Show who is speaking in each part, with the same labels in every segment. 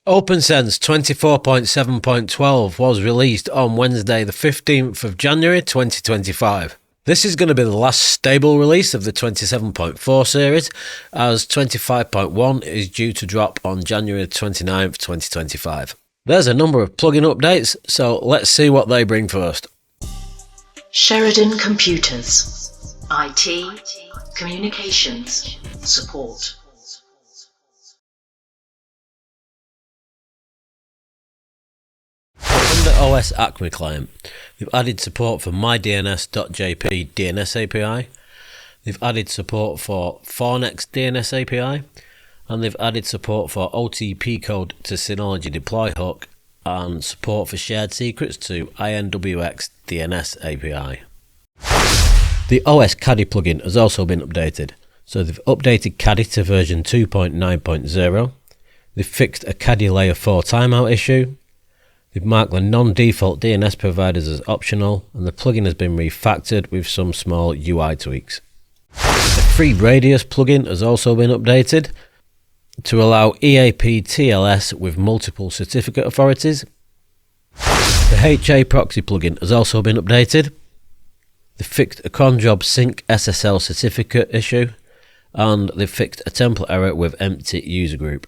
Speaker 1: OPNsense 24.7.12 was released on Wednesday the 15th of January 2025. This is going to be the last stable release of the 27.4 series, as 25.1 is due to drop on January 29th, 2025. There's a number of plugin updates, so let's see what they bring first.
Speaker 2: Sheridan Computers, IT, Communications, Support.
Speaker 1: Under OS Acme client, they've added support for mydns.jp DNS API, they've added support for Fornex DNS API, and they've added support for OTP code to Synology deploy hook, and support for shared secrets to INWX DNS API. The OS Caddy plugin has also been updated, so they've updated Caddy to version 2.9.0, they've fixed a Caddy layer 4 timeout issue, they've marked the non-default DNS providers as optional, and the plugin has been refactored with some small UI tweaks. The free Radius plugin has also been updated to allow EAP TLS with multiple certificate authorities. The HA proxy plugin has also been updated. They fixed a cronjob sync SSL certificate issue, and they fixed a template error with empty user group.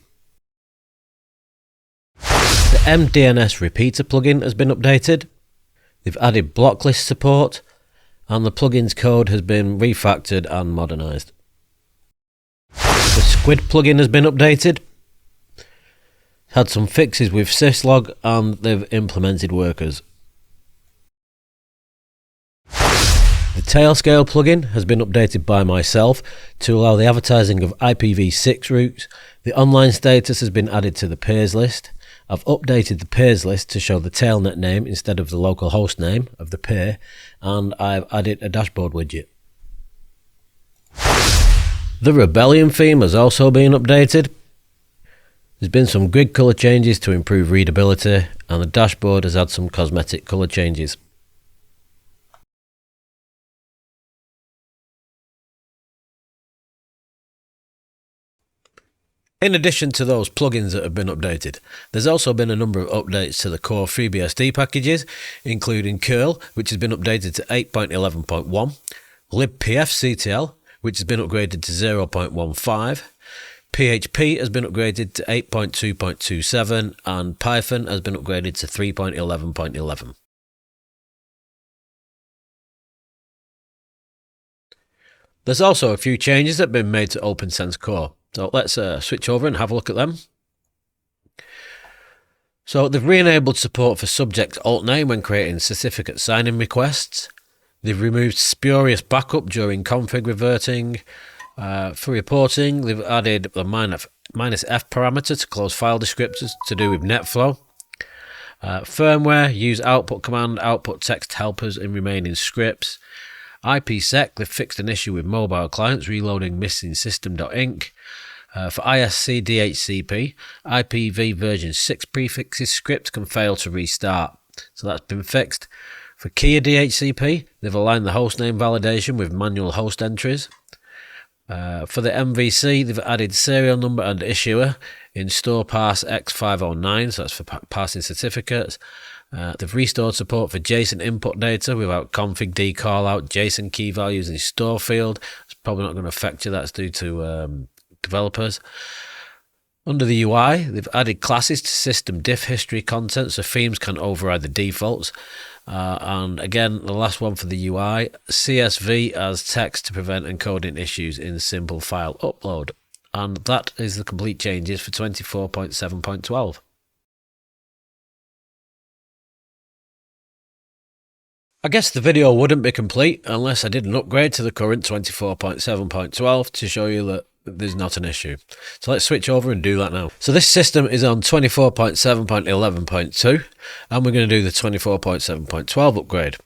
Speaker 1: The MDNS repeater plugin has been updated. They've added blocklist support, and the plugin's code has been refactored and modernized. The Squid plugin has been updated. Had some fixes with syslog, and they've implemented workers. The Tailscale plugin has been updated by myself to allow the advertising of IPv6 routes. The online status has been added to the peers list. I've updated the peers list to show the tailnet name instead of the local host name of the peer, and I've added a dashboard widget. The Rebellion theme has also been updated. There's been some grid colour changes to improve readability, and the dashboard has had some cosmetic colour changes. In addition to those plugins that have been updated, there's also been a number of updates to the core FreeBSD packages, including curl, which has been updated to 8.11.1, libpfctl, which has been upgraded to 0.15, PHP has been upgraded to 8.2.27, and Python has been upgraded to 3.11.11. There's also a few changes that have been made to OPNsense Core. So let's switch over and have a look at them. So they've re-enabled support for subject alt name when creating certificate sign-in requests. They've removed spurious backup during config reverting. For reporting, they've added the -f parameter to close file descriptors to do with NetFlow. Firmware, use output command, output text helpers in remaining scripts. IPsec, they've fixed an issue with mobile clients reloading missing system.inc. For ISC DHCP, IPv version 6 prefixes script can fail to restart, so that's been fixed. For Kia DHCP, they've aligned the hostname validation with manual host entries. For the MVC, they've added serial number and issuer in store pass X509, so that's for passing certificates. They've restored support for JSON input data without config decall out JSON key values in store field. It's probably not going to affect you, that's due to developers. Under the UI, they've added classes to system diff history content so themes can override the defaults. And again, the last one for the UI, CSV as text to prevent encoding issues in simple file upload. And that is the complete changes for 24.7.12. I guess the video wouldn't be complete unless I did an upgrade to the current 24.7.12 to show you that there's not an issue. So let's switch over and do that now. So this system is on 24.7.11.2 and we're going to do the 24.7.12 upgrade.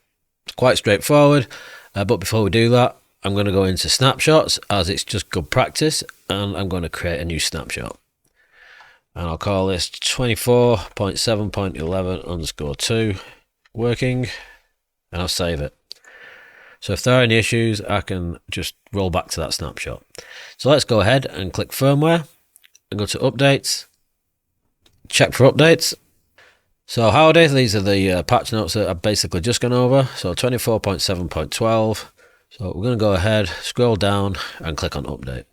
Speaker 1: It's quite straightforward, but before we do that, I'm going to go into snapshots as it's just good practice, and I'm going to create a new snapshot. And I'll call this 24.7.11_2 working. And I'll save it. So if there are any issues, I can just roll back to that snapshot. So let's go ahead and click firmware and go to updates, check for updates. So howdy, these are the patch notes that I've basically just gone over. So 24.7.12. So we're going to go ahead, scroll down and click on update.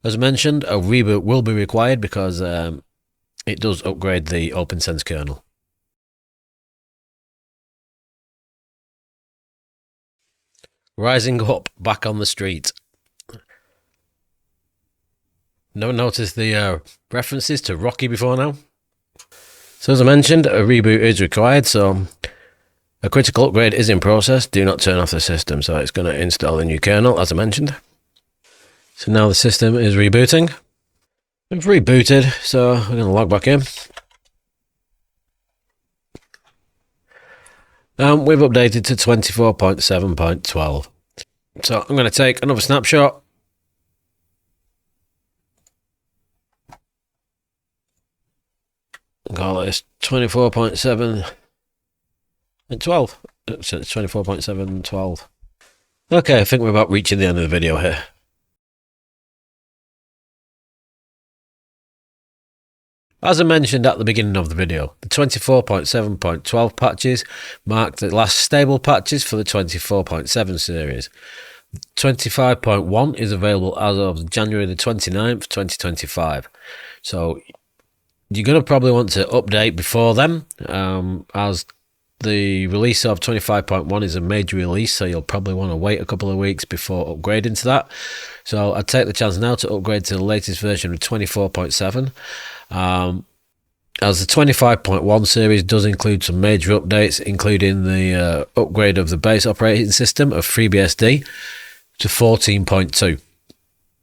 Speaker 1: As mentioned, a reboot will be required because it does upgrade the OPNsense kernel. Rising up, back on the street. No notice the references to Rocky before now? So as I mentioned, a reboot is required, so a critical upgrade is in process. Do not turn off the system. So it's going to install a new kernel, as I mentioned. So now the system is rebooting. We've rebooted, so we're going to log back in. And we've updated to 24.7.12. So I'm going to take another snapshot. Call this 24.7 and 12. So it's 24.7.12. Okay, I think we're about reaching the end of the video here. As I mentioned at the beginning of the video, the 24.7.12 patches mark the last stable patches for the 24.7 series. 25.1 is available as of January the 29th, 2025. So you're going to probably want to update before then, as the release of 25.1 is a major release, so you'll probably want to wait a couple of weeks before upgrading to that. So I'd take the chance now to upgrade to the latest version of 24.7. As the 25.1 series does include some major updates, including the upgrade of the base operating system of FreeBSD to 14.2.